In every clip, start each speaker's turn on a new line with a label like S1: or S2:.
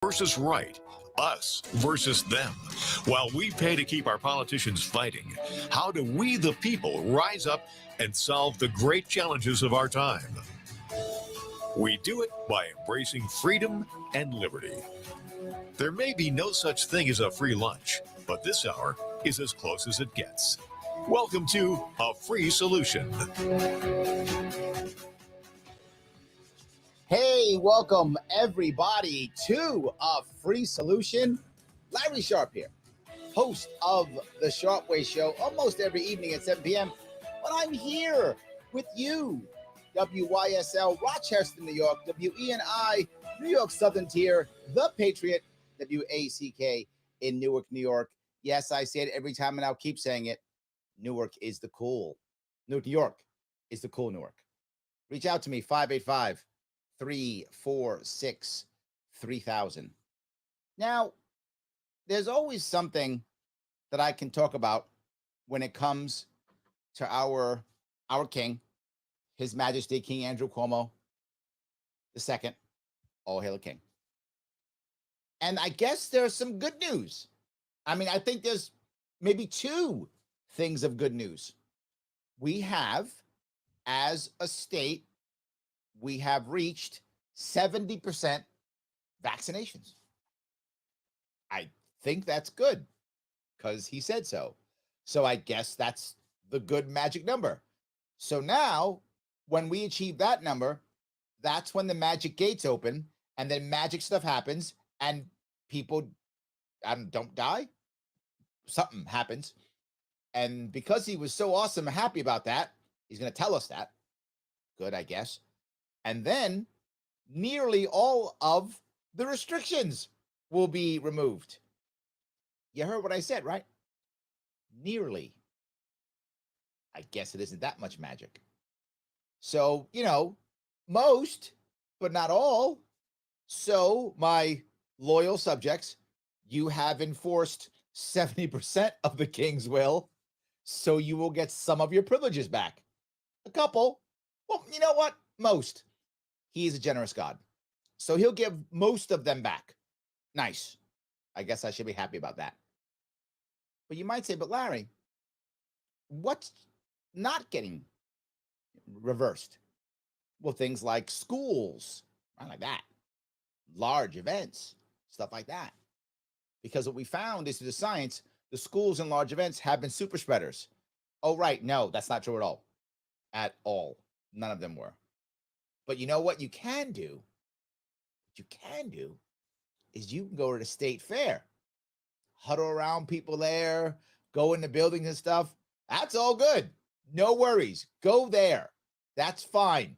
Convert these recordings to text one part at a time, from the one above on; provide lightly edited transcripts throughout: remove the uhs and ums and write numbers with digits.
S1: versus right, us versus them. While we pay to keep our politicians fighting, how do we, the people, rise up and solve the great challenges of our time? We do it by embracing freedom and liberty. There may be no such thing as a free lunch, but this hour is as close as it gets. Welcome to A Free Solution.
S2: Hey, welcome everybody to A Free Solution. Larry Sharp here, host of the Sharp Way Show, almost every evening at 7 p.m. But I'm here with you, WYSL Rochester, New York, WENY, New York Southern Tier, The Patriot, WACK in Newark, New York. Yes, I say it every time and I'll keep saying it. Newark is the cool. New York is the cool Newark. Reach out to me, 585-346-3000. Now, there's always something that I can talk about when it comes to our king, His Majesty King Andrew Cuomo II. All hail the king. And I guess there's some good news. I mean, I think there's maybe two things of good news. We have, as a state, we have reached 70% vaccinations. I think that's good because he said so. So I guess that's the good magic number. So now when we achieve that number, that's when the magic gates open and then magic stuff happens and people don't die. Something happens. And because he was so awesome and happy about that, he's going to tell us that. Good, I guess. And then nearly all of the restrictions will be removed. You heard what I said, right? Nearly. I guess it isn't that much magic. So, most, but not all. So, my loyal subjects, you have enforced 70% of the king's will, so you will get some of your privileges back. A couple. Well, you know what? Most. He is a generous God. So he'll give most of them back. Nice. I guess I should be happy about that. But you might say, but Larry, what's not getting reversed? Well, things like schools, not like that. Large events, stuff like that. Because what we found is through the science, the schools and large events have been super spreaders. Oh, right. No, that's not true at all. At all. None of them were. But you know what you can do? What you can do is you can go to the state fair, huddle around people there, go in the buildings and stuff. That's all good. No worries. Go there. That's fine.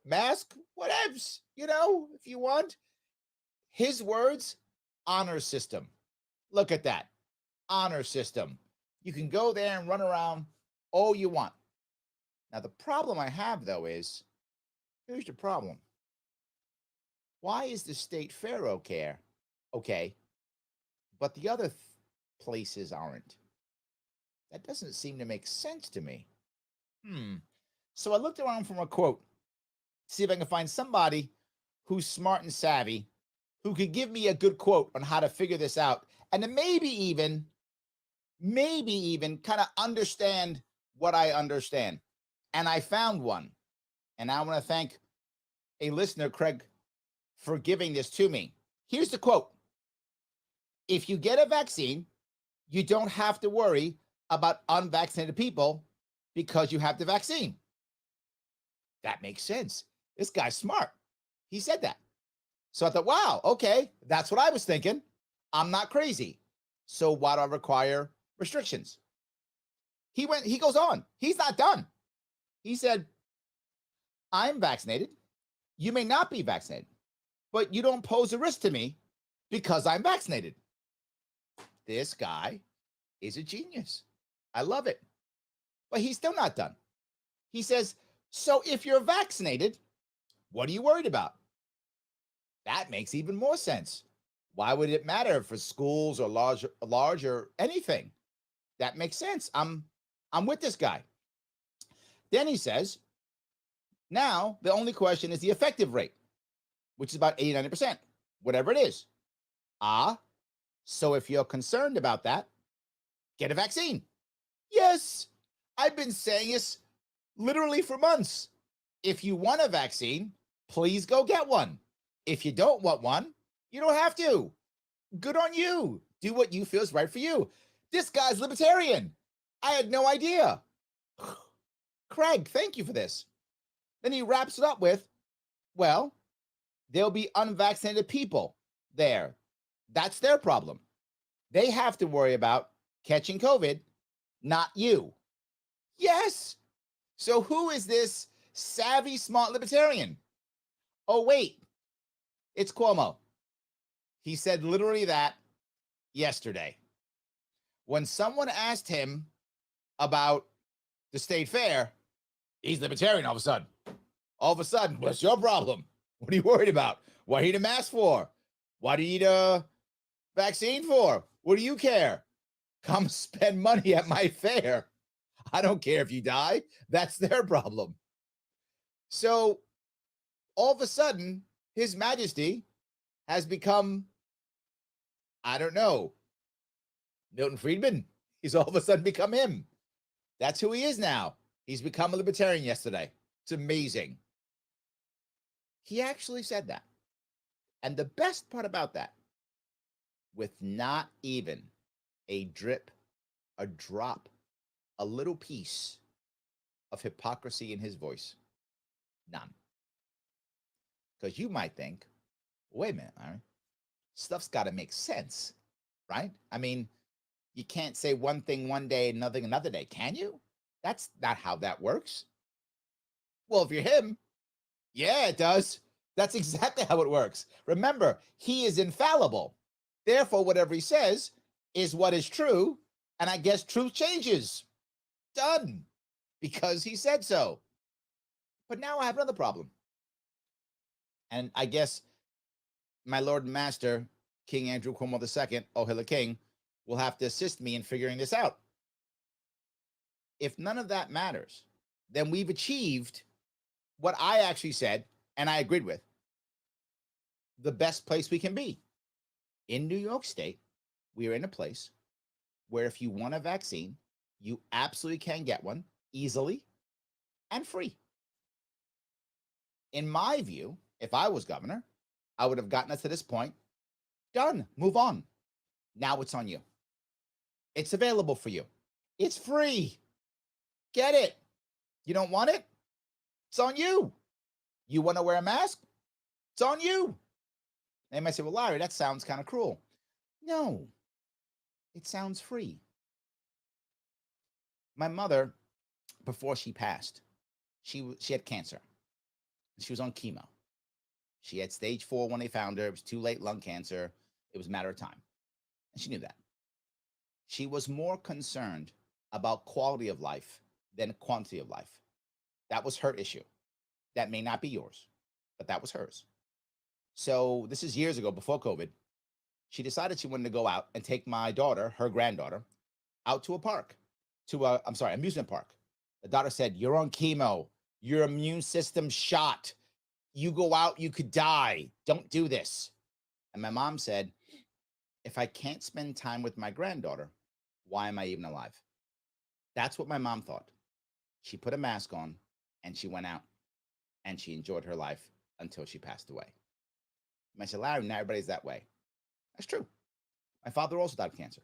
S2: Mask, whatevs, if you want. His words, honor system. Look at that. Honor system. You can go there and run around all you want. Now, the problem I have, though, is, here's the problem. Why is the state fair okay, but the other places aren't? That doesn't seem to make sense to me. So I looked around for a quote, see if I can find somebody who's smart and savvy, who could give me a good quote on how to figure this out, and then maybe even kind of understand what I understand. And I found one. And I want to thank a listener, Craig, for giving this to me. Here's the quote. If you get a vaccine, you don't have to worry about unvaccinated people because you have the vaccine. That makes sense. This guy's smart. He said that. So I thought, wow, okay, that's what I was thinking. I'm not crazy. So why do I require restrictions? He goes on. He's not done. He said, I'm vaccinated. You may not be vaccinated, but you don't pose a risk to me because I'm vaccinated. This guy is a genius. I love it. But he's still not done. He says, so if you're vaccinated, what are you worried about? That makes even more sense. Why would it matter for schools or large or anything? That makes sense. I'm with this guy. Then he says, now the only question is the effective rate, which is about 80-90%, whatever it is. Ah, so if you're concerned about that, get a vaccine. Yes, I've been saying this literally for months. If you want a vaccine, please go get one. If you don't want one, you don't have to. Good on you. Do what you feel is right for you. This guy's libertarian. I had no idea. Craig, thank you for this. Then he wraps it up with, well, there'll be unvaccinated people there. That's their problem. They have to worry about catching COVID, not you. Yes. So who is this savvy, smart libertarian? Oh, wait. It's Cuomo. He said literally that yesterday. When someone asked him about the state fair, he's libertarian all of a sudden. All of a sudden, what's your problem? What are you worried about? What do you need a mask for? What do you need a vaccine for? What do you care? Come spend money at my fair. I don't care if you die. That's their problem. So all of a sudden, His Majesty has become, I don't know, Milton Friedman. He's all of a sudden become him. That's who he is now. He's become a libertarian yesterday. It's amazing. He actually said that. And the best part about that, with not even a drip, a drop, a little piece of hypocrisy in his voice, none. Because you might think, wait a minute, Larry, stuff's got to make sense, right? I mean, you can't say one thing one day and nothing another day, can you? That's not how that works. Well, if you're him, yeah, it does. That's exactly how it works. Remember, he is infallible. Therefore, whatever he says is what is true. And I guess truth changes. Done. Because he said so. But now I have another problem. And I guess my Lord and Master, King Andrew Cuomo II, oh, Hilla King, will have to assist me in figuring this out. If none of that matters, then we've achieved what I actually said, and I agreed with, the best place we can be. In New York State, we are in a place where if you want a vaccine, you absolutely can get one easily and free. In my view, if I was governor, I would have gotten us to this point. Done. Move on. Now it's on you. It's available for you. It's free. Get it. You don't want it? It's on you. You want to wear a mask? It's on you. They might say, well, Larry, that sounds kind of cruel. No, it sounds free. My mother, before she passed, she had cancer. She was on chemo. She had stage 4 when they found her. It was too late, lung cancer. It was a matter of time. And she knew that. She was more concerned about quality of life than quantity of life. That was her issue. That may not be yours, but that was hers. So this is years ago, before COVID. She decided she wanted to go out and take my daughter, her granddaughter, out to a park, amusement park. The daughter said, you're on chemo. Your immune system's shot. You go out, you could die. Don't do this. And my mom said, if I can't spend time with my granddaughter, why am I even alive? That's what my mom thought. She put a mask on and she went out and she enjoyed her life until she passed away. And I said, Larry, not everybody's that way. That's true. My father also died of cancer.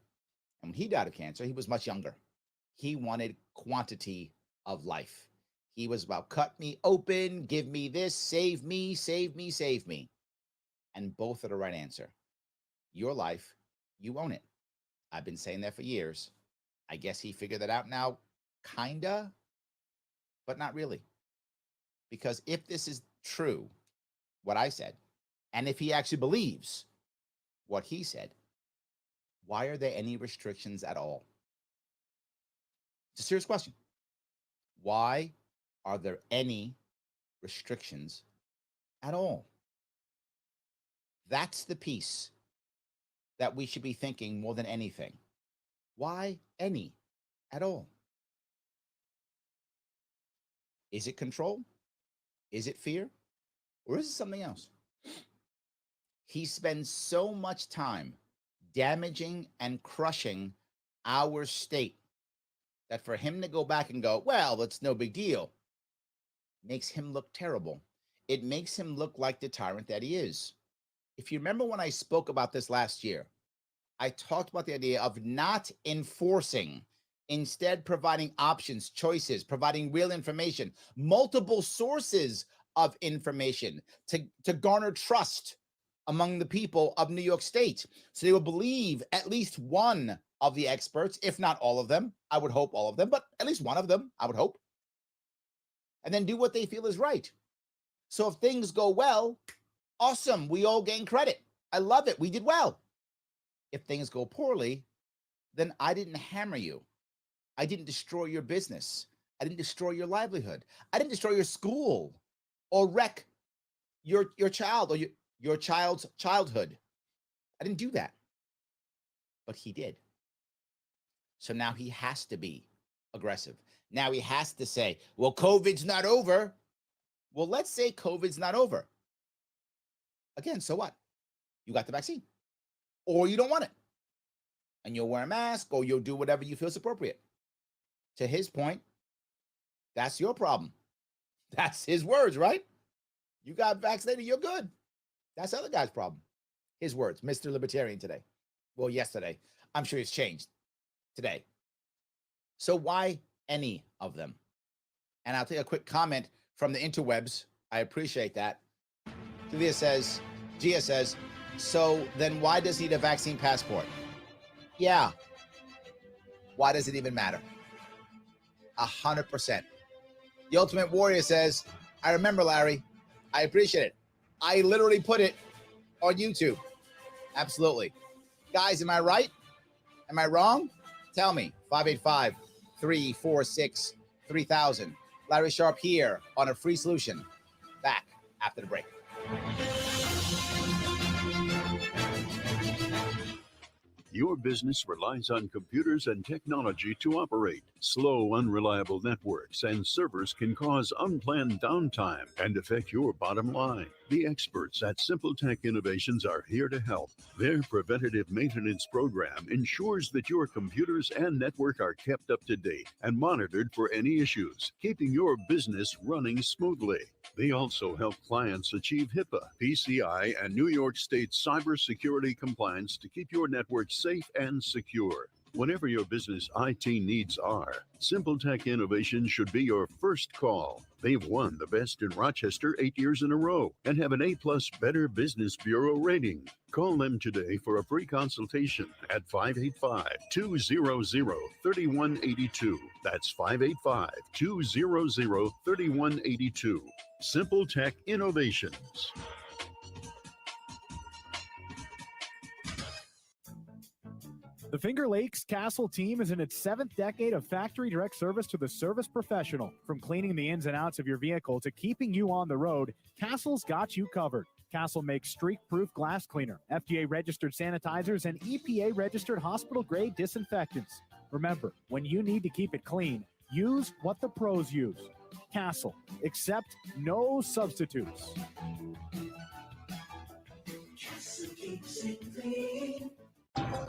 S2: And when he died of cancer, he was much younger. He wanted quantity of life. He was about, cut me open, give me this, save me, save me, save me. And both are the right answer. Your life, you own it. I've been saying that for years. I guess he figured that out now, kinda, but not really. Because if this is true, what I said, and if he actually believes what he said, why are there any restrictions at all? It's a serious question. Why are there any restrictions at all? That's the piece that we should be thinking more than anything. Why any at all? Is it control? Is it fear? Or is it something else? He spends so much time damaging and crushing our state that for him to go back and go, well, it's no big deal, makes him look terrible. It makes him look like the tyrant that he is. If you remember when I spoke about this last year, I talked about the idea of not enforcing, instead providing options, choices, providing real information, multiple sources of information to garner trust among the people of New York State. So they will believe at least one of the experts, if not all of them. I would hope all of them, but at least one of them, I would hope. And then do what they feel is right. So if things go well, awesome. We all gain credit. I love it. We did well. If things go poorly, then I didn't hammer you. I didn't destroy your business. I didn't destroy your livelihood. I didn't destroy your school or wreck your child or your child's childhood. I didn't do that. But he did. So now he has to be aggressive. Now he has to say, well, COVID's not over. Well, let's say COVID's not over. Again, so what? You got the vaccine. Or you don't want it. And you'll wear a mask or you'll do whatever you feel is appropriate. To his point, that's your problem. That's his words, right? You got vaccinated, you're good. That's the other guy's problem. His words, Mr. Libertarian today. Well, yesterday. I'm sure it's changed today. So why any of them? And I'll take a quick comment from the interwebs. I appreciate that. Gia says, so then why does he need a vaccine passport? Yeah. Why does it even matter? 100%. The Ultimate Warrior says, I remember, Larry. I appreciate it. I literally put it on YouTube. Absolutely. Guys, am I right? Am I wrong? Tell me. 585-346-3000. Larry Sharp here on A Free Solution. Back after the break.
S3: Your business relies on computers and technology to operate. Slow, unreliable networks and servers can cause unplanned downtime and affect your bottom line. The experts at Simple Tech Innovations are here to help. Their preventative maintenance program ensures that your computers and network are kept up to date and monitored for any issues, keeping your business running smoothly. They also help clients achieve HIPAA, PCI, and New York State cybersecurity compliance to keep your network safe and secure. Whatever your business IT needs are, Simple Tech Innovations should be your first call. They've won the Best in Rochester 8 years in a row and have an A+ Better Business Bureau rating. Call them today for a free consultation at 585-200-3182. That's 585-200-3182. Simple Tech Innovations.
S4: The Finger Lakes Castle team is in its 7th decade of factory direct service to the service professional. From cleaning the ins and outs of your vehicle to keeping you on the road, Castle's got you covered. Castle makes streak-proof glass cleaner, FDA-registered sanitizers, and EPA-registered hospital-grade disinfectants. Remember, when you need to keep it clean, use what the pros use. Castle. Accept no substitutes.
S5: Castle keeps it clean.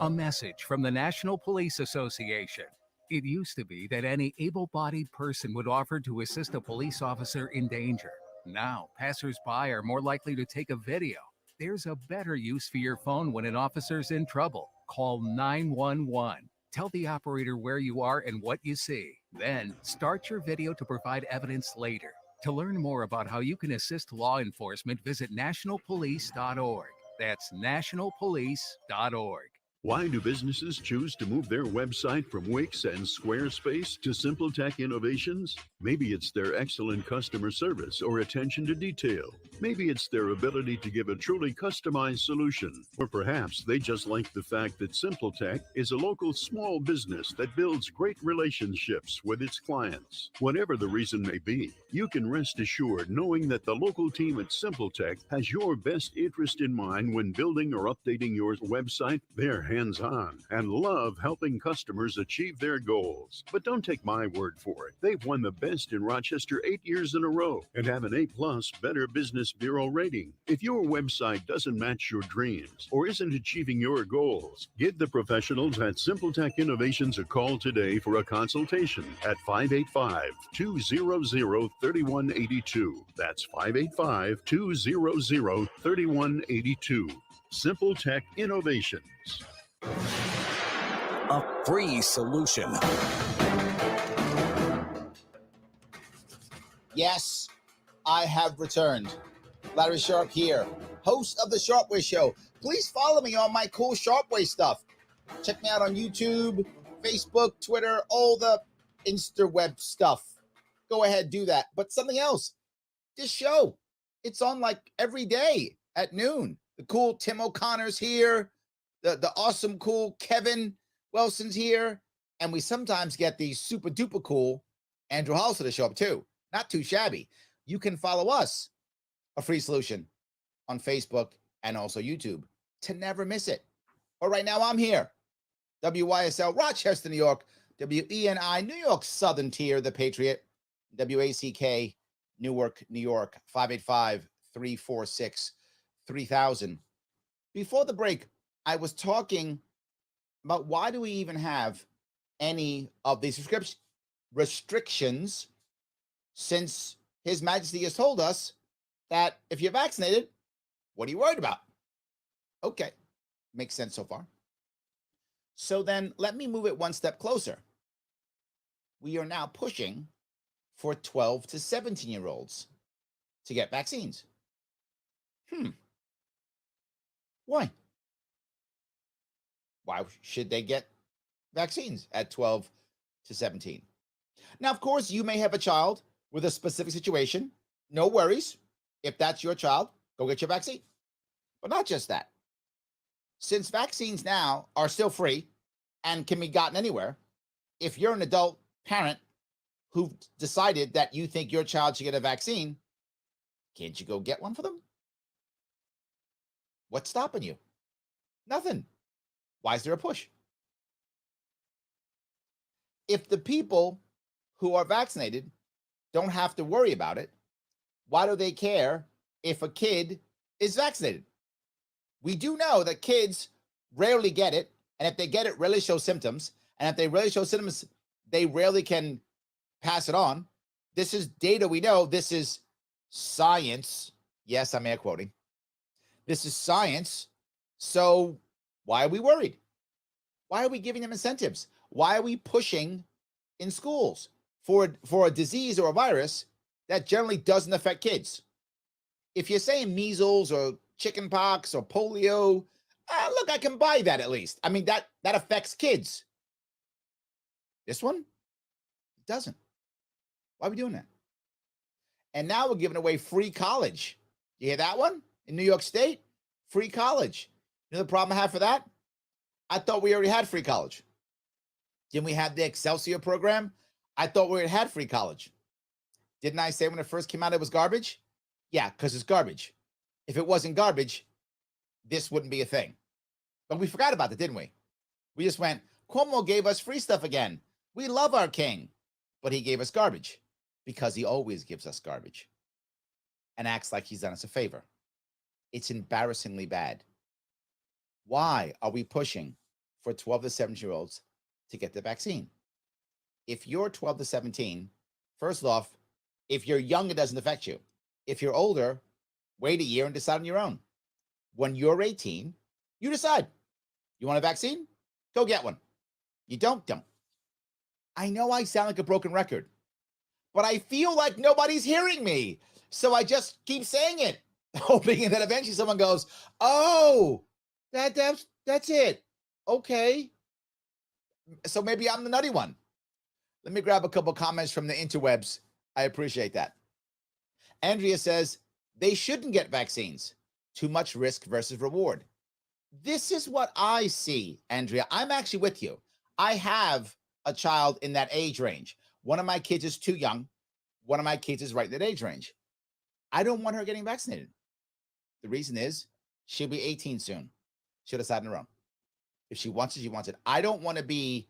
S6: A message from the National Police Association. It used to be that any able-bodied person would offer to assist a police officer in danger. Now, passers-by are more likely to take a video. There's a better use for your phone when an officer's in trouble. Call 911. Tell the operator where you are and what you see. Then, start your video to provide evidence later. To learn more about how you can assist law enforcement, visit nationalpolice.org. That's nationalpolice.org.
S3: Why do businesses choose to move their website from Wix and Squarespace to Simple Tech Innovations? Maybe it's their excellent customer service or attention to detail. Maybe it's their ability to give a truly customized solution. Or perhaps they just like the fact that Simple Tech is a local small business that builds great relationships with its clients. Whatever the reason may be, you can rest assured knowing that the local team at Simple Tech has your best interest in mind when building or updating your website. They're hands-on and love helping customers achieve their goals. But don't take my word for it. They've won the best in Rochester 8 years in a row and have an A+ Better Business Bureau rating. If your website doesn't match your dreams or isn't achieving your goals, give the professionals at Simple Tech Innovations a call today for a consultation at 585-200-3182. That's 585-200-3182. Simple Tech Innovations.
S7: A free solution.
S2: Yes, I have returned. Larry Sharp here, host of the Sharpway Show. Please follow me on my cool Sharpway stuff. Check me out on YouTube, Facebook, Twitter, all the Instaweb stuff. Go ahead, do that. But something else, this show, it's on like every day at noon. The cool Tim O'Connor's here. The awesome cool Kevin Wilson's here. And we sometimes get the super duper cool Andrew Hollister to show up too. Not too shabby. You can follow us, A Free Solution, on Facebook and also YouTube to never miss it. But right now I'm here. WYSL Rochester, New York. WENY New York Southern Tier, The Patriot. WACK Newark, New York. 585-346-3000. Before the break, I was talking about why do we even have any of these restrictions, since His Majesty has told us that if you're vaccinated, what are you worried about? Okay, makes sense so far. So then let me move it one step closer. We are now pushing for 12 to 17-year-olds to get vaccines. Why? Why should they get vaccines at 12 to 17? Now, of course, you may have a child with a specific situation. No worries. If that's your child, go get your vaccine. But not just that. Since vaccines now are still free and can be gotten anywhere, if you're an adult parent who've decided that you think your child should get a vaccine, can't you go get one for them? What's stopping you? Nothing. Why is there a push? If the people who are vaccinated don't have to worry about it, why do they care if a kid is vaccinated? We do know that kids rarely get it, and if they get it, rarely show symptoms, and if they rarely show symptoms, they rarely can pass it on. This is data we know. This is science. Yes, I'm air quoting. This is science. So why are we worried? Why are we giving them incentives? Why are we pushing in schools for a disease or a virus that generally doesn't affect kids? If you're saying measles or chickenpox or polio, look, I can buy that at least. I mean, that affects kids. This one doesn't. Why are we doing that? And now we're giving away free college. You hear that one? In New York State, free college. You know the problem I have for that? I thought we already had free college. Didn't we have the Excelsior program? I thought we already had free college. Didn't I say when it first came out it was garbage? Yeah, because it's garbage. If it wasn't garbage, this wouldn't be a thing. But we forgot about it, didn't we? We just went, Cuomo gave us free stuff again. We love our king, but he gave us garbage because he always gives us garbage and acts like he's done us a favor. It's embarrassingly bad. Why are we pushing for 12 to 17-year-olds to get the vaccine? If you're 12 to 17, first off, if you're young, it doesn't affect you. If you're older, wait a year and decide on your own. When you're 18, you decide. You want a vaccine? Go get one. You don't. I know I sound like a broken record, but I feel like nobody's hearing me. So I just keep saying it, hoping that eventually someone goes, oh, that's it. Okay. So maybe I'm the nutty one. Let me grab a couple comments from the interwebs. I appreciate that. Andrea says, they shouldn't get vaccines. Too much risk versus reward. This is what I see, Andrea. I'm actually with you. I have a child in that age range. One of my kids is too young. One of my kids is right in that age range. I don't want her getting vaccinated. The reason is she'll be 18 soon. She'll decide on her own. If she wants it, she wants it. I don't want to be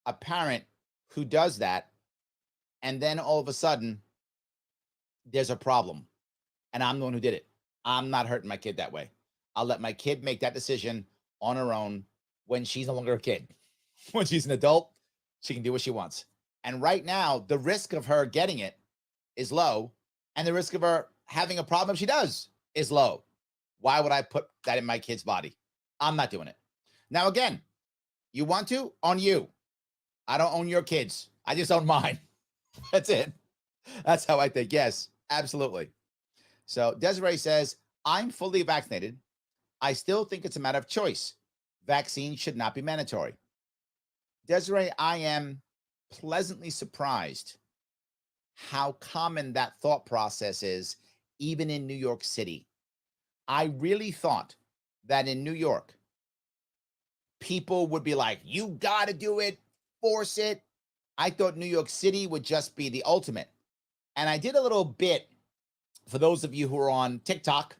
S2: a parent who does that, and then all of a sudden, there's a problem, and I'm the one who did it. I'm not hurting my kid that way. I'll let my kid make that decision on her own when she's no longer a kid. When she's an adult, she can do what she wants. And right now, the risk of her getting it is low, and the risk of her having a problem if she does is low. Why would I put that in my kid's body? I'm not doing it. Now, again, you want to? On you. I don't own your kids. I just own mine. That's it. That's how I think. Yes, absolutely. So Desiree says, I'm fully vaccinated. I still think it's a matter of choice. Vaccines should not be mandatory. Desiree, I am pleasantly surprised how common that thought process is, even in New York City. I really thought that in New York, people would be like, you got to do it, force it. I thought New York City would just be the ultimate. And I did a little bit for those of you who are on TikTok.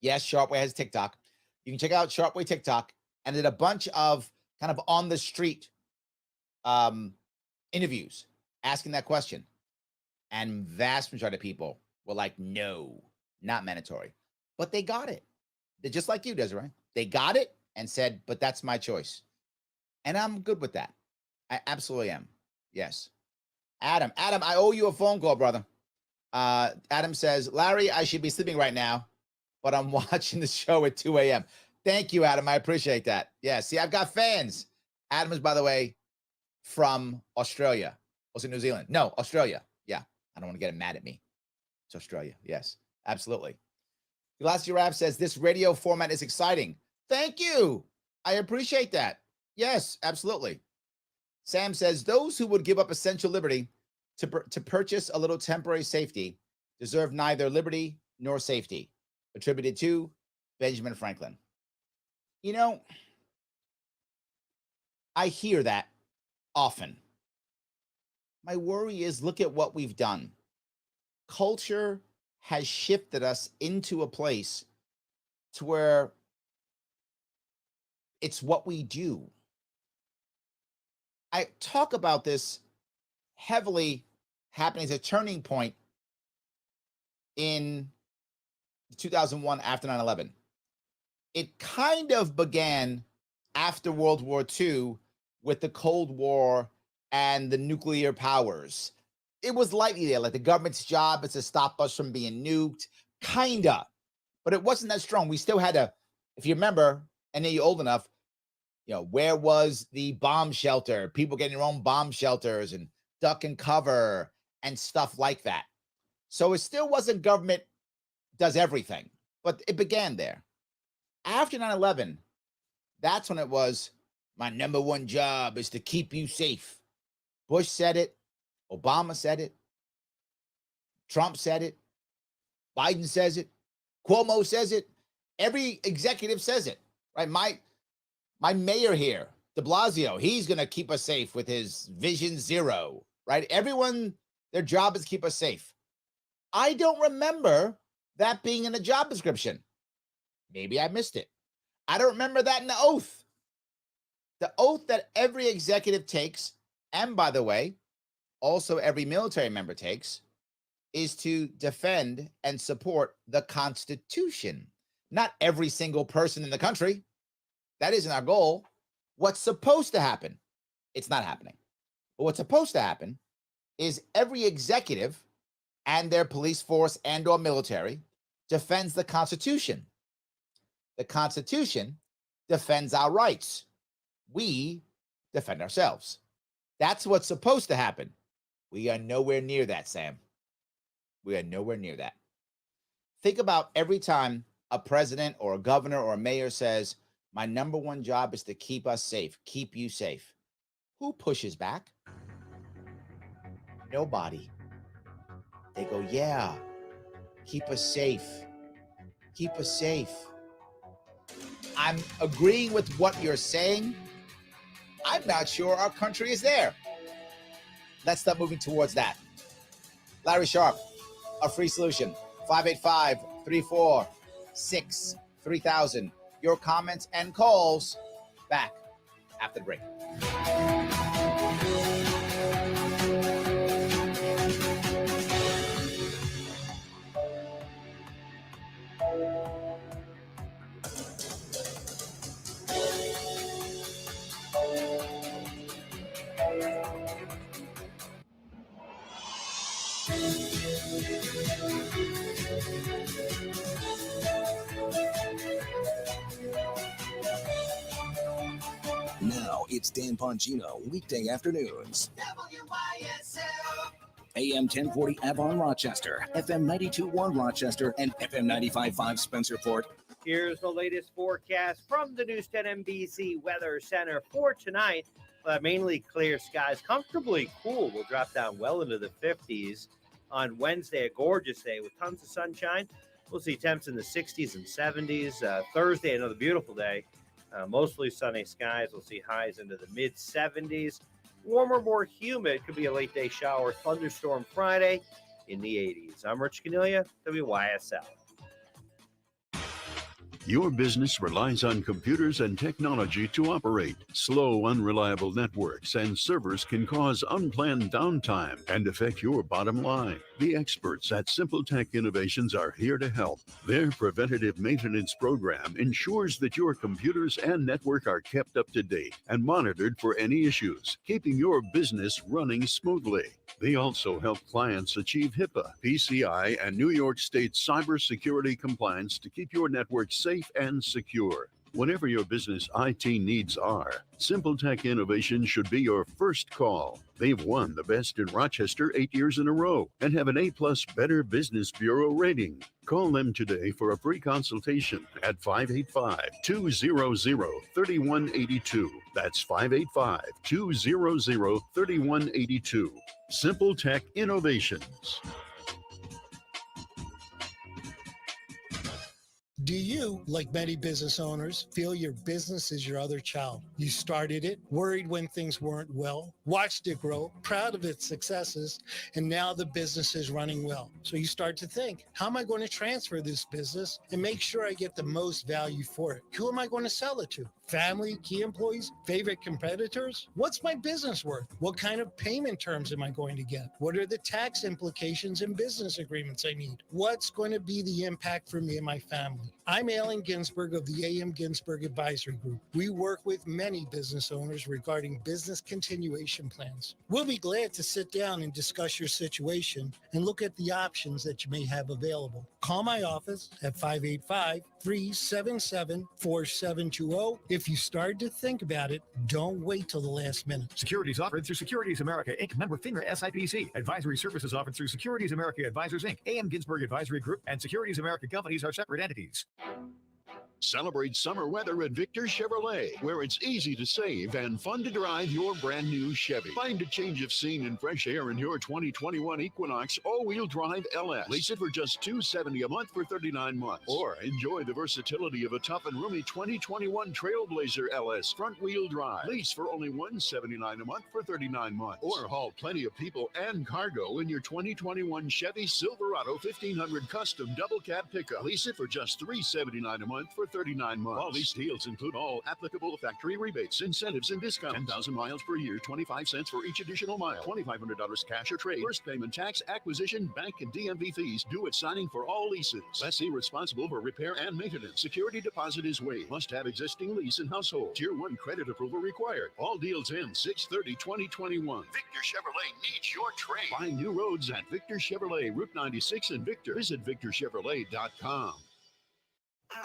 S2: Yes, Sharpway has TikTok. You can check out Sharpway TikTok, and did a bunch of kind of on the street interviews asking that question. And vast majority of people were like, no, not mandatory. But they got it. They're just like you, Desiree. They got it and said, but that's my choice. And I'm good with that. I absolutely am. Yes. Adam, I owe you a phone call, brother. Adam says, Larry, I should be sleeping right now, but I'm watching the show at 2 a.m. Thank you, Adam. I appreciate that. Yeah, see, I've got fans. Adam is, by the way, from Australia. Was it New Zealand? No, Australia. Yeah, I don't want to get him mad at me. It's Australia. Yes, absolutely. Elastic Rap says, this radio format is exciting. Thank you. I appreciate that. Yes, absolutely. Sam says, those who would give up essential liberty to purchase a little temporary safety deserve neither liberty nor safety. Attributed to Benjamin Franklin. You know, I hear that often. My worry is, look at what we've done. Culture has shifted us into a place to where it's what we do. I talk about this heavily happening as a turning point in 2001 after 9/11. It kind of began after World War II with the Cold War and the nuclear powers. It was lightly there, like the government's job is to stop us from being nuked, kinda, but it wasn't that strong. We still had to, if you remember, and then you're old enough, you know, where was the bomb shelter? People getting their own bomb shelters and duck and cover and stuff like that. So it still wasn't government does everything, but it began there. After 9/11, that's when it was, my number one job is to keep you safe. Bush said it. Obama said it. Trump said it. Biden says it. Cuomo says it. Every executive says it, right? My mayor here, de Blasio, he's going to keep us safe with his Vision Zero, right? Everyone, their job is keep us safe. I don't remember that being in the job description. Maybe I missed it. I don't remember that in the oath. The oath that every executive takes, and by the way, also every military member takes, is to defend and support the Constitution. Not every single person in the country. That isn't our goal. What's supposed to happen? It's not happening. But what's supposed to happen is every executive and their police force and or military defends the Constitution. The Constitution defends our rights. We defend ourselves. That's what's supposed to happen. We are nowhere near that, Sam. We are nowhere near that. Think about every time a president or a governor or a mayor says, my number one job is to keep us safe, keep you safe. Who pushes back? Nobody. They go, yeah, keep us safe. Keep us safe. I'm agreeing with what you're saying. I'm not sure our country is there. Let's start moving towards that. Larry Sharp, a free solution, 585-346-3000. Your comments and calls back after the break.
S7: Now it's Dan Bongino, weekday afternoons.
S5: WYSL.
S7: AM 1040 Avon, Rochester, FM 92.1 Rochester, and FM 95.5 Spencerport.
S8: Here's the latest forecast from the News 10 NBC Weather Center for tonight. Mainly clear skies, comfortably cool. We'll drop down well into the 50s on Wednesday, a gorgeous day with tons of sunshine. We'll see temps in the 60s and 70s. Thursday, another beautiful day. Mostly sunny skies. We'll see highs into the mid-70s. Warmer, more humid. Could be a late-day shower. Thunderstorm Friday in the 80s. I'm Rich Canilia, WYSL.
S3: Your business relies on computers and technology to operate. Slow, unreliable networks and servers can cause unplanned downtime and affect your bottom line. The experts at Simple Tech Innovations are here to help. Their preventative maintenance program ensures that your computers and network are kept up to date and monitored for any issues, keeping your business running smoothly. They also help clients achieve HIPAA, PCI, and New York State cybersecurity compliance to keep your network safe and secure. Whatever your business IT needs are, Simple Tech Innovation should be your first call. They've won the best in Rochester 8 years in a row and have an A+ Better Business Bureau rating. Call them today for a free consultation at 585-200-3182. That's 585-200-3182. Simple Tech Innovations.
S9: Do you, like many business owners, feel your business is your other child? You started it, worried when things weren't well, watched it grow, proud of its successes, and now the business is running well. So you start to think, how am I going to transfer this business and make sure I get the most value for it? Who am I going to sell it to? Family, key employees, favorite competitors? What's my business worth? What kind of payment terms am I going to get? What are the tax implications and business agreements I need? What's going to be the impact for me and my family? I'm Alan Ginsberg of the A.M. Ginsberg Advisory Group. We work with many business owners regarding business continuation plans. We'll be glad to sit down and discuss your situation and look at the options that you may have available. Call my office at 585-377-4720. If you start to think about it, don't wait till the last minute.
S10: Securities offered through Securities America, Inc., member FINRA SIPC. Advisory services offered through Securities America Advisors, Inc., A.M. Ginsberg Advisory Group, and Securities America Companies are separate entities.
S3: Celebrate summer weather at Victor Chevrolet, where it's easy to save and fun to drive your brand new Chevy. Find a change of scene and fresh air in your 2021 Equinox all-wheel drive LS. Lease it for just $270 a month for 39 months. Or enjoy the versatility of a tough and roomy 2021 Trailblazer LS front-wheel drive. Lease for only $179 a month for 39 months. Or haul plenty of people and cargo in your 2021 Chevy Silverado 1500 Custom Double Cab Pickup. Lease it for just $379 a month for 39 months. All these deals include all applicable factory rebates, incentives, and discounts. 10,000 miles per year, 25 cents for each additional mile. $2,500 cash or trade. First payment, tax, acquisition, bank, and DMV fees due at signing for all leases. Lessee responsible for repair and maintenance. Security deposit is waived. Must have existing lease and household. Tier 1 credit approval required. All deals end 6/30/2021. Victor Chevrolet needs your trade. Find new roads at Victor Chevrolet, Route 96 in Victor. Visit victorchevrolet.com.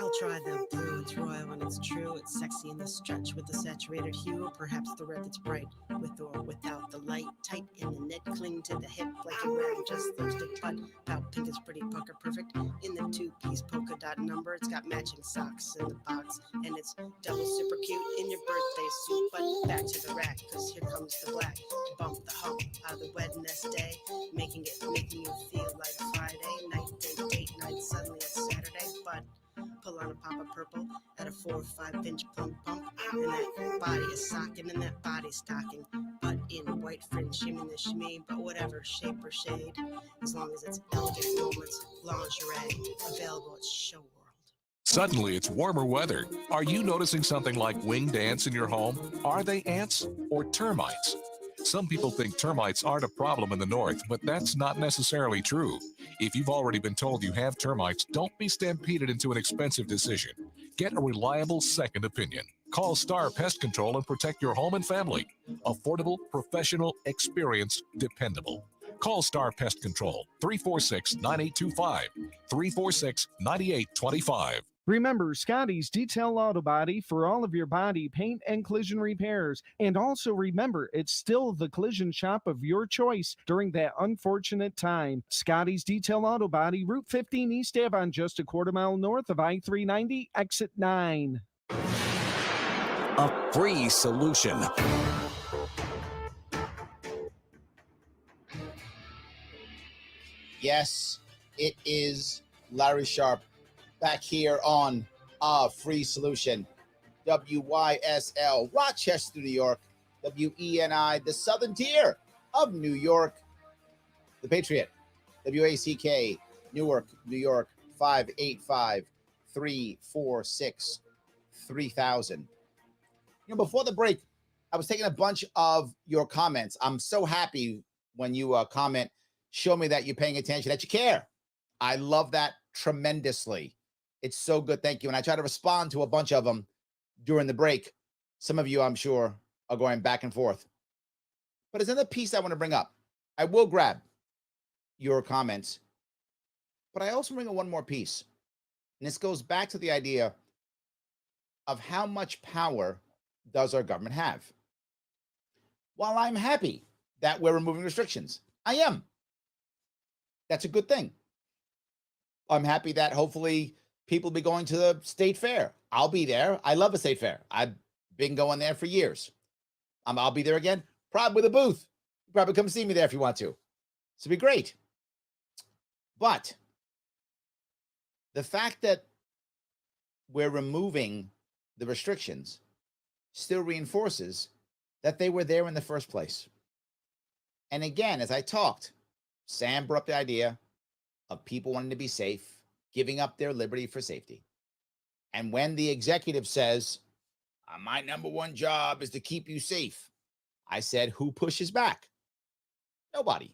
S11: I'll try the blue, it's royal and it's true. It's sexy in the stretch with the saturated hue. Perhaps the red that's bright with or without the light. Tight in the knit, cling to the hip like you're wearing just lipstick. But about pink is pretty pucker perfect. In the two-piece polka dot number, it's got matching socks in the box. And it's double super cute in your birthday suit. But back to the rack, cause here comes the black. To bump the hump out of the Wednesday. Making you feel like Friday. Night, date night, suddenly it's Saturday. But pull on a pop of purple at a 4 or 5 inch plump bump, and that body is socking and that body stocking, but in white fringe, shimmy the shimmy, but whatever shape or shade, as long as it's elegant moments, lingerie, available at Show World.
S12: Suddenly, it's warmer weather. Are you noticing something like winged ants in your home? Are they ants or termites? Some people think termites aren't a problem in the north, but that's not necessarily true. If you've already been told you have termites, don't be stampeded into an expensive decision. Get a reliable second opinion. Call Star Pest Control and protect your home and family. Affordable, professional, experienced, dependable. Call Star Pest Control, 346-9825, 346-9825.
S13: Remember, Scotty's Detail Auto Body for all of your body paint and collision repairs. And also remember, it's still the collision shop of your choice during that unfortunate time. Scotty's Detail Auto Body, Route 15 East Avon, just a quarter mile north of I-390, exit 9.
S7: A free solution.
S2: Yes, it is Larry Sharp back here on A Free Solution. WYSL, Rochester, New York. WENY, the Southern Tier of New York. The Patriot, WACK, Newark, New York, 585-346-3000. Before the break, I was taking a bunch of your comments. I'm so happy when you comment, show me that you're paying attention, that you care. I love that tremendously. It's so good. Thank you. And I try to respond to a bunch of them during the break. Some of you, I'm sure, are going back and forth. But there's another piece I want to bring up. I will grab your comments, but I also bring up one more piece. And this goes back to the idea of how much power does our government have? While I'm happy that we're removing restrictions, I am. That's a good thing. I'm happy that hopefully people will be going to the state fair. I'll be there. I love a state fair. I've been going there for years. I'll be there again, probably with a booth. You probably come see me there if you want to. This will be great. But the fact that we're removing the restrictions still reinforces that they were there in the first place. And again, as I talked, Sam brought up the idea of people wanting to be safe, giving up their liberty for safety. And when the executive says, my number one job is to keep you safe, I said, who pushes back? Nobody.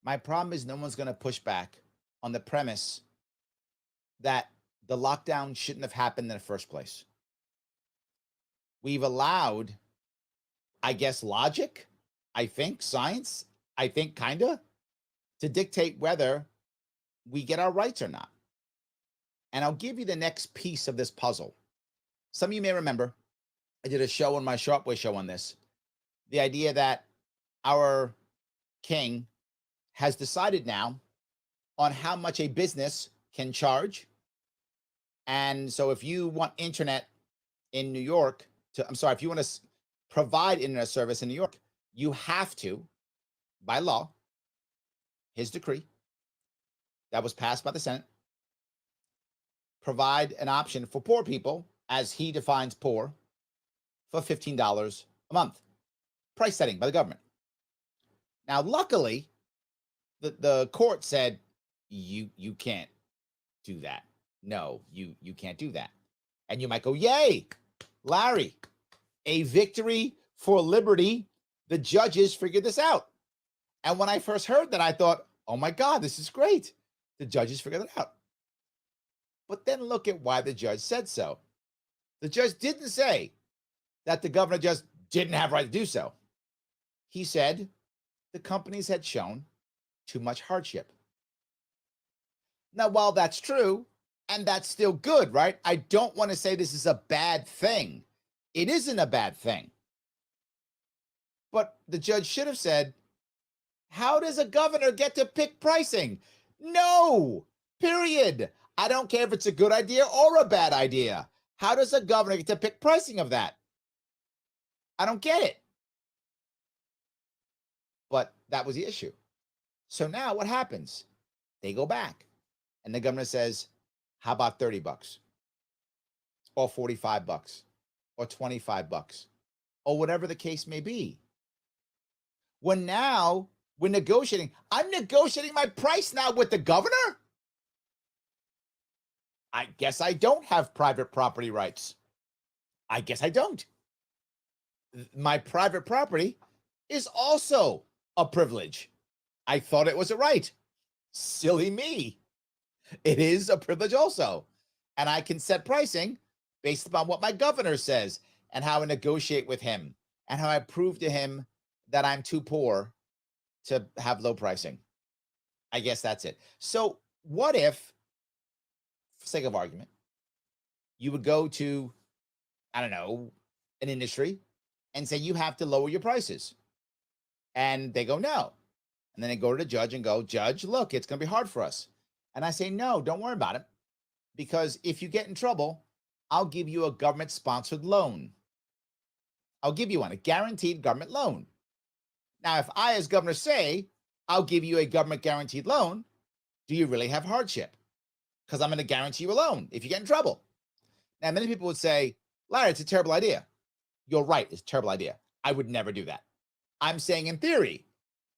S2: My problem is no one's going to push back on the premise that the lockdown shouldn't have happened in the first place. We've allowed, I guess, logic, I think, science, I think, kind of, to dictate whether we get our rights or not. And I'll give you the next piece of this puzzle. Some of you may remember, I did a show on my Sharpway show on this. The idea that our king has decided now on how much a business can charge. And so if you want internet in New York, if you want to provide internet service in New York, you have to, by law, his decree that was passed by the Senate, provide an option for poor people, as he defines poor, for $15 a month. Price setting by the government. Now, luckily, the court said, you can't do that. No, you can't do that. And you might go, yay, Larry, a victory for liberty. The judges figured this out. And when I first heard that, I thought, oh my God, this is great. The judges figured it out. But then look at why the judge said so. The judge didn't say that the governor just didn't have right to do so. He said the companies had shown too much hardship. Now, while that's true, and that's still good, right? I don't want to say this is a bad thing. It isn't a bad thing. But the judge should have said, how does a governor get to pick pricing? No, period. I don't care if it's a good idea or a bad idea. How does a governor get to pick pricing of that? I don't get it. But that was the issue. So now what happens? They go back and the governor says, how about $30 or $45 or $25 or whatever the case may be? When now we're negotiating. I'm negotiating my price now with the governor. I guess I don't have private property rights. I guess I don't. My private property is also a privilege. I thought it was a right. Silly me. It is a privilege also. And I can set pricing based upon what my governor says and how I negotiate with him and how I prove to him that I'm too poor to have low pricing. I guess that's it. So what if, for sake of argument, you would go to, I don't know, an industry and say you have to lower your prices. And they go, no. And then they go to the judge and go, Judge, look, it's going to be hard for us. And I say, no, don't worry about it. Because if you get in trouble, I'll give you a government-sponsored loan. I'll give you one, a guaranteed government loan. Now, if I, as governor, say, I'll give you a government-guaranteed loan, do you really have hardship? Because I'm going to guarantee you a loan if you get in trouble. Now, many people would say, Larry, it's a terrible idea. You're right, it's a terrible idea. I would never do that. I'm saying in theory,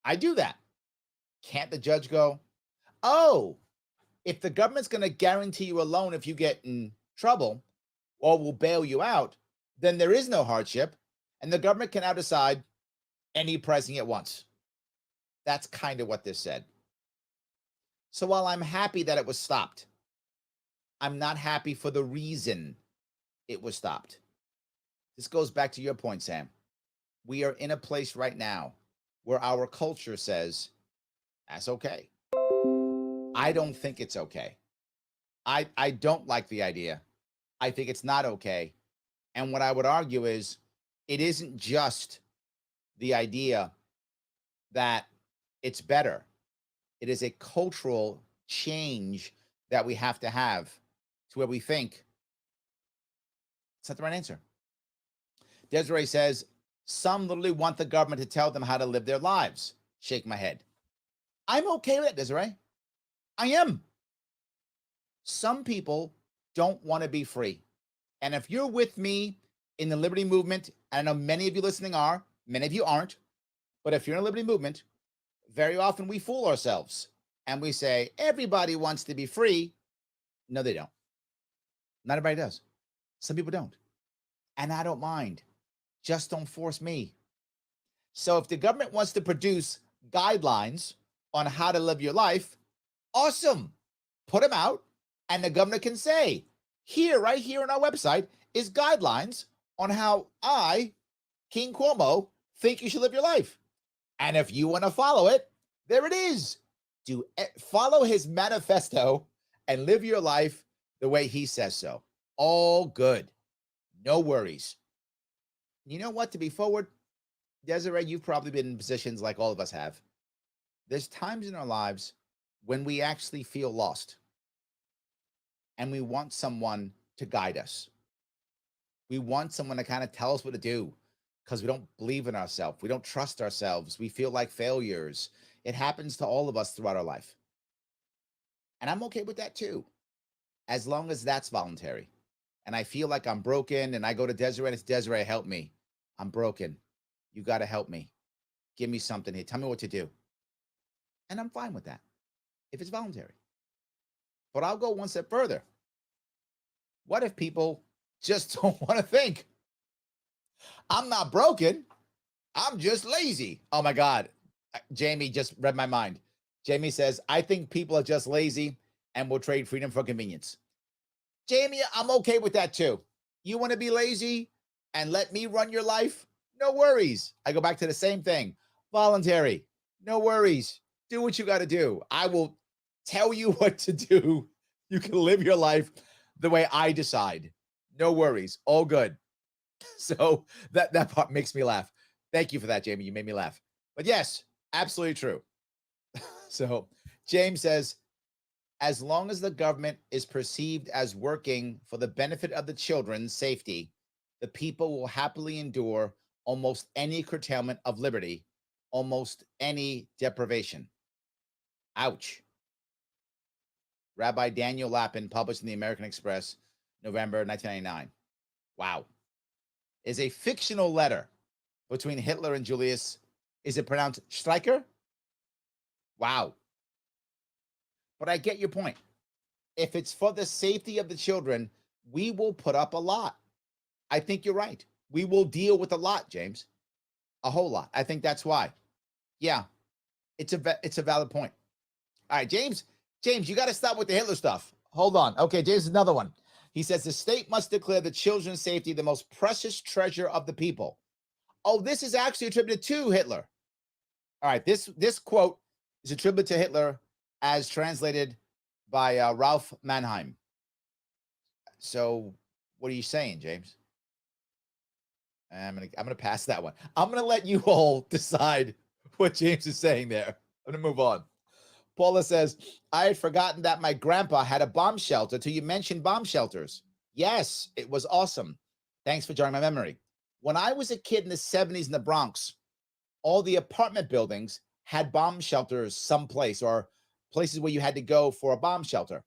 S2: I do that. Can't the judge go, oh, if the government's going to guarantee you a loan if you get in trouble or will bail you out, then there is no hardship, and the government can now decide any pricing it wants. That's kind of what this said. So while I'm happy that it was stopped, I'm not happy for the reason it was stopped. This goes back to your point, Sam. We are in a place right now where our culture says, that's okay. I don't think it's okay. I don't like the idea. I think it's not okay. And what I would argue is it isn't just the idea that it's better. It is a cultural change that we have to have to where we think it's not the right answer. Desiree says, some literally want the government to tell them how to live their lives. Shake my head. I'm okay with it, Desiree. I am. Some people don't want to be free. And if you're with me in the liberty movement, and I know many of you listening are, many of you aren't, but if you're in a liberty movement, very often we fool ourselves and we say, everybody wants to be free. No, they don't. Not everybody does. Some people don't. And I don't mind. Just don't force me. So if the government wants to produce guidelines on how to live your life, awesome. Put them out, and the governor can say, here, right here on our website, is guidelines on how I, King Cuomo, think you should live your life. And if you want to follow it, there it is. Follow his manifesto and live your life the way he says so. All good. No worries. You know what? To be forward, Desiree, you've probably been in positions like all of us have. There's times in our lives when we actually feel lost and we want someone to guide us. We want someone to kind of tell us what to do because we don't believe in ourselves. We don't trust ourselves. We feel like failures. It happens to all of us throughout our life. And I'm okay with that too, as long as that's voluntary. And I feel like I'm broken and I go to Desiree and it's, Desiree, help me. I'm broken. You got to help me. Give me something here. Tell me what to do. And I'm fine with that if it's voluntary. But I'll go one step further. What if people just don't want to think? I'm not broken. I'm just lazy. Oh my God. Jamie just read my mind. Jamie says, I think people are just lazy and will trade freedom for convenience. Jamie, I'm okay with that too. You want to be lazy and let me run your life? No worries. I go back to the same thing. Voluntary. No worries. Do what you got to do. I will tell you what to do. You can live your life the way I decide. No worries. All good. So that part makes me laugh. Thank you for that, Jamie. You made me laugh. But yes, absolutely true. So James says, as long as the government is perceived as working for the benefit of the children's safety, the people will happily endure almost any curtailment of liberty, almost any deprivation. Ouch. Rabbi Daniel Lapin, published in the American Express, November 1999. Wow. Is a fictional letter between Hitler and Julius. Is it pronounced Streicher? Wow. But I get your point. if it's for the safety of the children, we will put up a lot. I think you're right. We will deal with a lot, James. A whole lot. I think that's why. Yeah, it's a valid point. All right, James, you got to stop with the Hitler stuff. Hold on. Okay, James, another one. He says the state must declare the children's safety the most precious treasure of the people. Oh, this is actually attributed to Hitler. All right, this quote is attributed to Hitler as translated by Ralph Mannheim. So, what are you saying, James? I'm gonna pass that one. I'm gonna let you all decide what James is saying there. I'm gonna move on. Paula says, I had forgotten that my grandpa had a bomb shelter till you mentioned bomb shelters. Yes, it was awesome. Thanks for joining my memory. When I was a kid in the 70s in the Bronx, all the apartment buildings had bomb shelters someplace, or places where you had to go for a bomb shelter.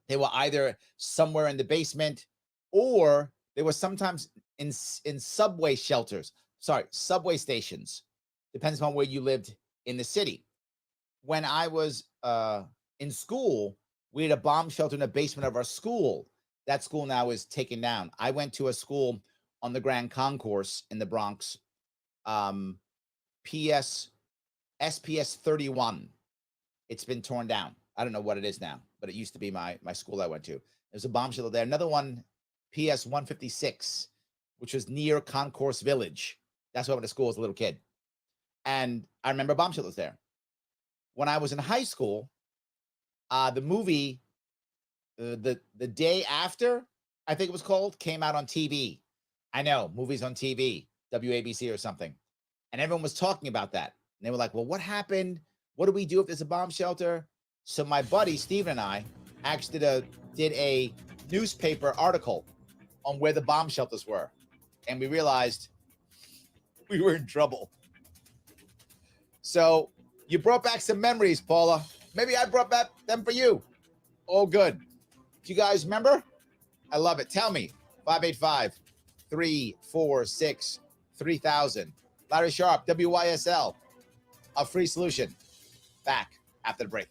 S2: They were either somewhere in the basement, or they were sometimes in subway subway stations. Depends on where you lived in the city. When I was in school, we had a bomb shelter in the basement of our school. That school now is taken down. I went to a school on the Grand Concourse in the Bronx, SPS 31. It's been torn down. I don't know what it is now, but it used to be my school I went to. There's a bomb shelter there. Another one, PS 156, which was near Concourse Village. That's where I went to school as a little kid. And I remember bomb shelters there. When I was in high school, the movie, the Day After, I think it was called, came out on TV. I know, movies on TV, WABC or something. And everyone was talking about that. And they were like, well, what happened? What do we do if there's a bomb shelter? So my buddy, Steven, and I actually did a newspaper article on where the bomb shelters were. And we realized we were in trouble. So you brought back some memories, Paula. Maybe I brought back them for you. All good. Do you guys remember? I love it. Tell me. 585-346-3000. Larry Sharp, WYSL. A free solution. Back after the break.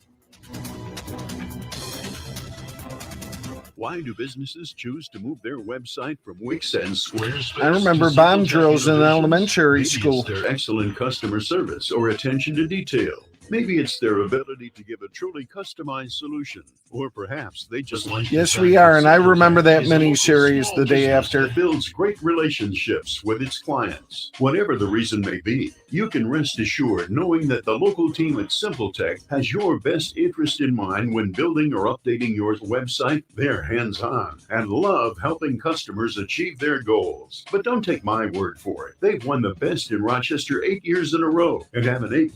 S3: Why do businesses choose to move their website from Wix and Squarespace?
S13: I remember
S3: to
S13: bomb
S3: Simple
S13: drills in
S3: Tech
S13: elementary
S3: Innovations?
S13: school.
S3: Maybe it's their excellent customer service or attention to detail. Maybe it's their ability to give a truly customized solution, or perhaps they just like.
S13: Yes, we are, and I remember that mini-series the day after.
S3: That builds great relationships with its clients. Whatever the reason may be, you can rest assured knowing that the local team at Simple Tech has your best interest in mind when building or updating your website. They're hands-on and love helping customers achieve their goals. But don't take my word for it. They've won the best in Rochester 8 years in a row and have an A+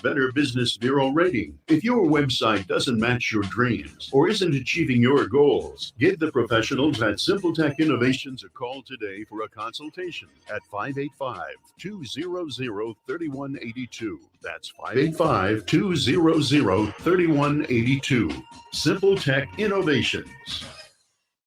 S3: Better Business Bureau rating. If your website doesn't match your dreams or isn't achieving your goals, give the professionals at Simple Tech Innovations a call today for a consultation at 585-200-3182. That's 585-200-3182. Simple Tech Innovations.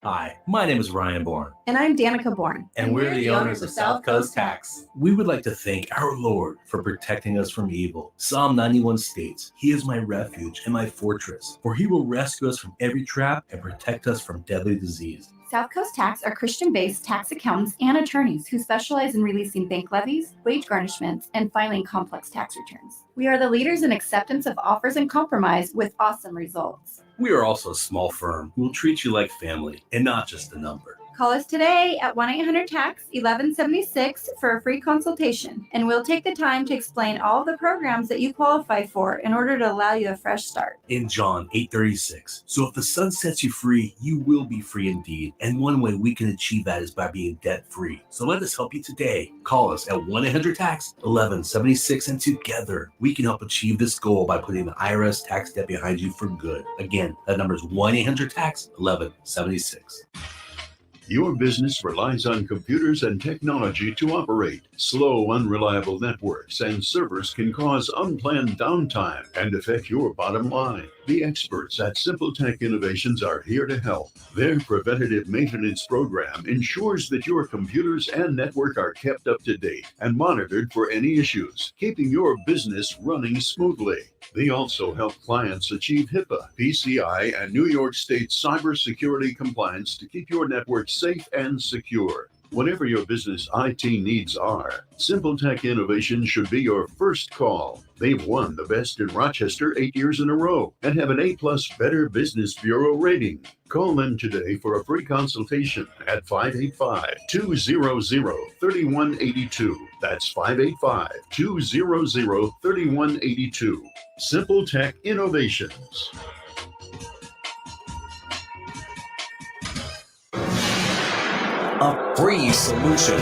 S14: Hi, my name is Ryan Bourne.
S15: And I'm Danica Bourne.
S14: And we're the owners of South Coast Tax. We would like to thank our Lord for protecting us from evil. Psalm 91 states, He is my refuge and my fortress, for He will rescue us from every trap and protect us from deadly disease.
S15: South Coast Tax are Christian-based tax accountants and attorneys who specialize in releasing bank levies, wage garnishments, and filing complex tax returns. We are the leaders in acceptance of offers and compromise with awesome results.
S14: We are also a small firm who will treat you like family and not just a number.
S15: Call us today at 1-800-TAX-1176 for a free consultation, and we'll take the time to explain all the programs that you qualify for in order to allow you a fresh start.
S14: In John 8:36, so if the Son sets you free, you will be free indeed. And one way we can achieve that is by being debt-free. So let us help you today. Call us at 1-800-TAX-1176, and together we can help achieve this goal by putting the IRS tax debt behind you for good. Again, that number is 1-800-TAX-1176.
S3: Your business relies on computers and technology to operate. Slow, unreliable networks and servers can cause unplanned downtime and affect your bottom line. The experts at Simple Tech Innovations are here to help. Their preventative maintenance program ensures that your computers and network are kept up to date and monitored for any issues, keeping your business running smoothly. They also help clients achieve HIPAA, PCI, and New York State cybersecurity compliance to keep your network safe and secure. Whatever your business IT needs are, Simple Tech Innovations should be your first call. They've won the Best in Rochester 8 years in a row and have an A+ Better Business Bureau rating. Call them today for a free consultation at 585-200-3182. That's 585-200-3182. Simple Tech Innovations.
S7: A free solution.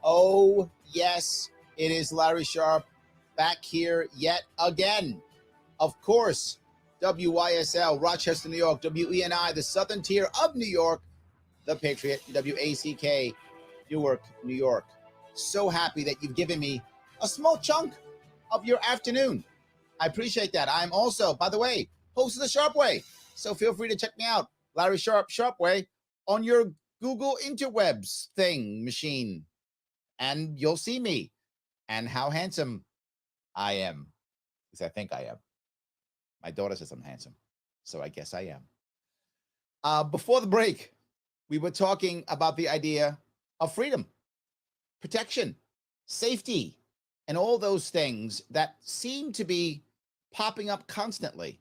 S2: Oh, yes, it is Larry Sharp back here yet again. Of course, WYSL, Rochester, New York, WENY, the southern tier of New York, the Patriot, WACK, Newark, New York. So happy that you've given me a small chunk of your afternoon. I appreciate that. I'm also, by the way, host of the Sharp Way. So feel free to check me out, Larry Sharp, Sharp Way, on your Google interwebs thing machine. And you'll see me and how handsome I am. Because I think I am. My daughter says I'm handsome. So I guess I am. Before the break, we were talking about the idea of freedom, protection, safety, and all those things that seem to be popping up constantly.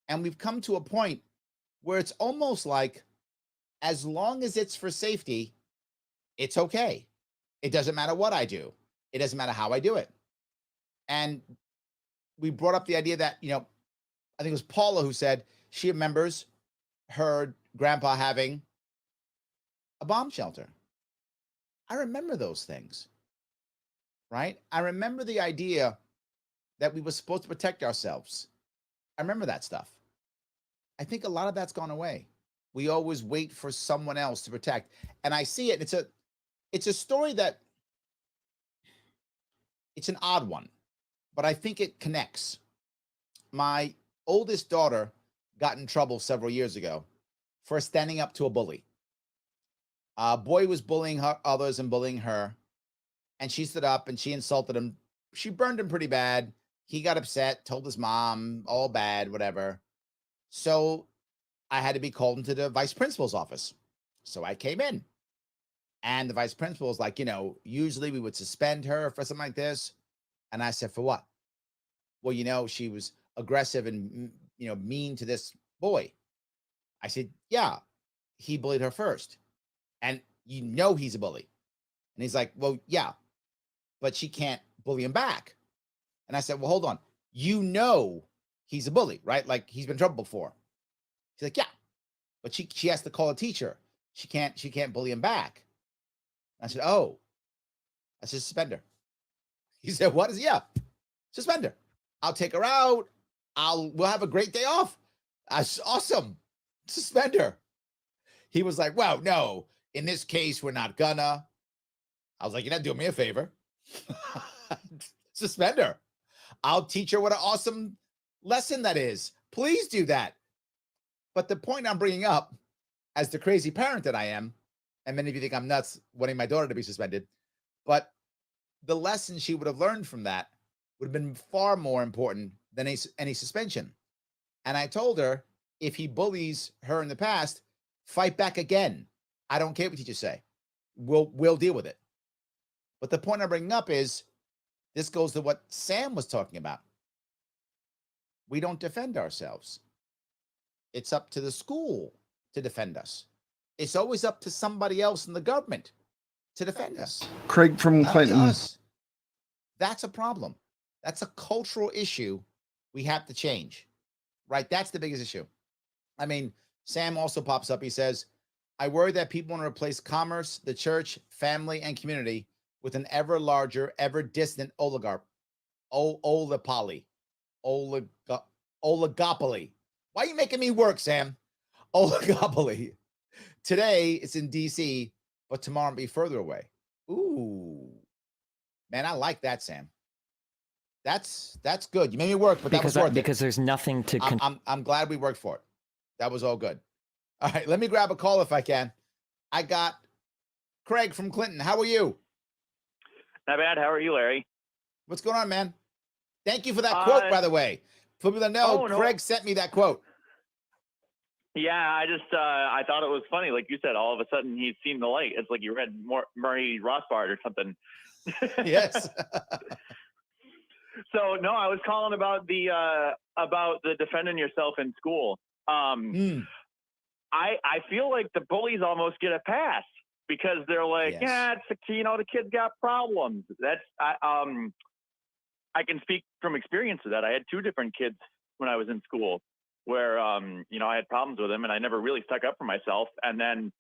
S2: And we've come to a point where it's almost like, as long as it's for safety, it's okay. It doesn't matter what I do. It doesn't matter how I do it. And we brought up the idea that, I think it was Paula who said she remembers her grandpa having a bomb shelter. I remember those things, right? I remember the idea that we were supposed to protect ourselves. I remember that stuff. I think a lot of that's gone away. We always wait for someone else to protect. And I see it. It's a story that it's an odd one, but I think it connects. My oldest daughter got in trouble several years ago for standing up to a bully. A boy was bullying others and bullying her, and she stood up and she insulted him. She burned him pretty bad. He got upset, told his mom, all bad, whatever. So I had to be called into the vice principal's office. So I came in. And the vice principal was like, usually we would suspend her for something like this. And I said, for what? Well, she was aggressive and, mean to this boy. I said, yeah, he bullied her first. And he's a bully. And he's like, well, yeah, but she can't bully him back. And I said, well, hold on. He's a bully, right? Like, he's been in trouble before. She's like, yeah, but she has to call a teacher. She can't bully him back. I said, oh, I said, suspend her. He said, what is it? Yeah, suspend her. I'll take her out. We'll have a great day off. That's awesome. Suspend her. He was like, well, no, in this case, we're not gonna. I was like, you're not doing me a favor. Suspend her. I'll teach her what an awesome lesson that is. Please do that. But the point I'm bringing up, as the crazy parent that I am, and many of you think I'm nuts wanting my daughter to be suspended, but the lesson she would have learned from that would have been far more important than any suspension. And I told her, if he bullies her in the past, fight back again. I don't care what teachers say. We'll deal with it. But the point I'm bringing up is, this goes to what Sam was talking about. We don't defend ourselves. It's up to the school to defend us. It's always up to somebody else in the government to defend us.
S13: Craig from Clinton.
S2: Us. That's a problem. That's a cultural issue we have to change, right? That's the biggest issue. I mean, Sam also pops up. He says, I worry that people want to replace commerce, the church, family, and community with an ever larger, ever distant oligopoly. Oligopoly. Why are you making me work, Sam? Oligopoly. Today it's in DC, but tomorrow it'll be further away. Ooh, man, I like that, Sam. That's good. You made me work, but that was worth it.
S16: Because there's nothing to.
S2: I'm glad we worked for it. That was all good. All right, let me grab a call if I can. I got Craig from Clinton. How are you?
S17: Not bad. How are you, Larry?
S2: What's going on, man? Thank you for that quote, by the way. For people that know, Craig sent me that quote.
S17: Yeah, I thought it was funny. Like you said, all of a sudden he's seen the light. It's like you read Murray Rothbard or something.
S2: Yes.
S17: So no, I was calling about the defending yourself in school. I feel like the bullies almost get a pass because they're like, yeah, it's the kid's got problems. I can speak from experience to that. I had 2 different kids when I was in school where, I had problems with them and I never really stuck up for myself, and then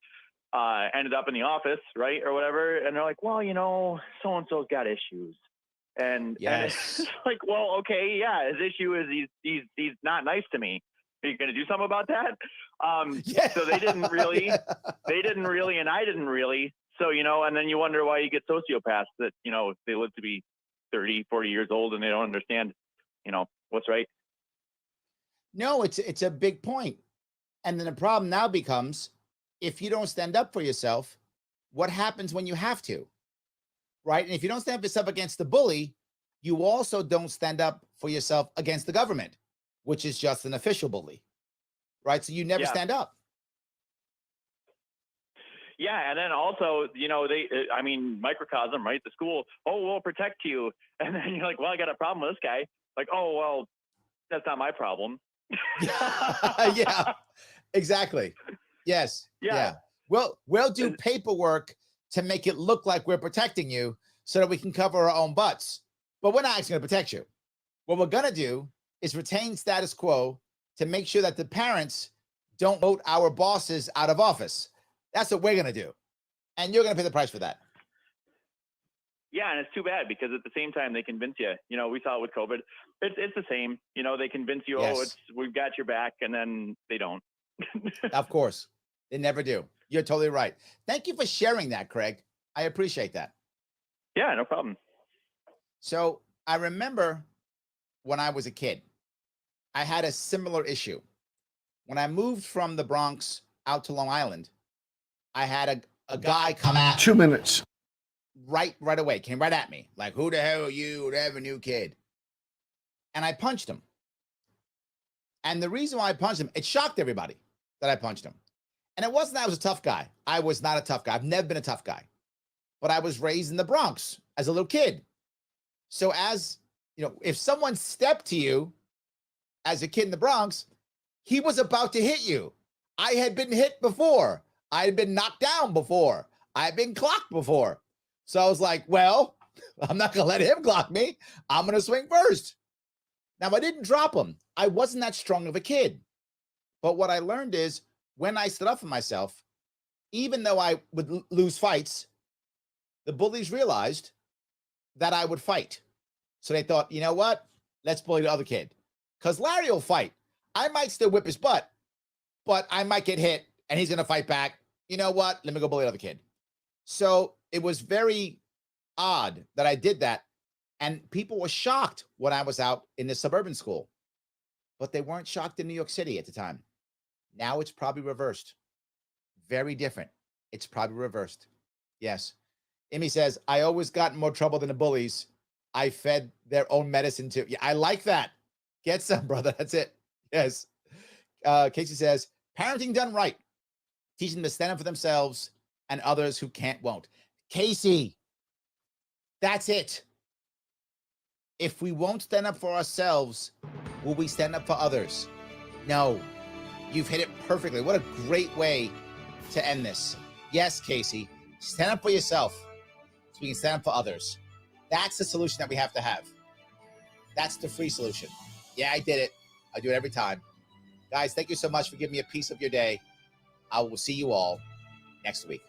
S17: ended up in the office, right, or whatever. And they're like, well, so-and-so's got issues. And it's like, well, okay, yeah, his issue is he's not nice to me. Are you going to do something about that? So they didn't really, and I didn't really. So, and then you wonder why you get sociopaths that, they live to be 30, 40 years old and they don't understand, what's right.
S2: No, it's a big point. And then the problem now becomes, if you don't stand up for yourself, what happens when you have to? Right? And if you don't stand up for yourself against the bully, you also don't stand up for yourself against the government, which is just an official bully. Right? So you never stand up.
S17: Yeah, and then also, microcosm, right? The school, we'll protect you. And then you're like, well, I got a problem with this guy. Like, oh, well, that's not my problem.
S2: Yeah, exactly. Yes. Yeah. We'll do paperwork to make it look like we're protecting you so that we can cover our own butts. But we're not actually going to protect you. What we're going to do is retain status quo to make sure that the parents don't vote our bosses out of office. That's what we're going to do. And you're going to pay the price for that.
S17: Yeah, and it's too bad because at the same time they convince you. We saw it with COVID. It's the same. They convince you, we've got your back, and then they don't.
S2: Of course. They never do. You're totally right. Thank you for sharing that, Craig. I appreciate that.
S17: Yeah, no problem.
S2: So I remember when I was a kid, I had a similar issue. When I moved from the Bronx out to Long Island, I had a guy come at
S13: 2 minutes.
S2: Right away. Came right at me. Like, who the hell are you? Whatever, new kid. And I punched him. And the reason why I punched him, it shocked everybody that I punched him. And it wasn't that I was a tough guy. I was not a tough guy. I've never been a tough guy. But I was raised in the Bronx as a little kid. So if someone stepped to you as a kid in the Bronx, he was about to hit you. I had been hit before. I had been knocked down before. I had been clocked before. So I was like, well, I'm not going to let him clock me. I'm going to swing first. Now, I didn't drop him. I wasn't that strong of a kid. But what I learned is when I stood up for myself, even though I would lose fights, the bullies realized that I would fight. So they thought, you know what? Let's bully the other kid. Because Larry will fight. I might still whip his butt, but I might get hit and he's going to fight back. You know what? Let me go bully the other kid. So it was very odd that I did that. And people were shocked when I was out in the suburban school, but they weren't shocked in New York City at the time. Now it's probably reversed. Very different. It's probably reversed. Yes. Amy says, I always got in more trouble than the bullies. I fed their own medicine too. Yeah, I like that. Get some, brother. That's it. Yes. Casey says, parenting done right. Teaching them to stand up for themselves and others who can't won't. Casey, that's it. If we won't stand up for ourselves, will we stand up for others? No. You've hit it perfectly. What a great way to end this. Yes, Casey, stand up for yourself so we can stand up for others. That's the solution that we have to have. That's the free solution. Yeah, I did it. I do it every time. Guys, thank you so much for giving me a piece of your day. I will see you all next week.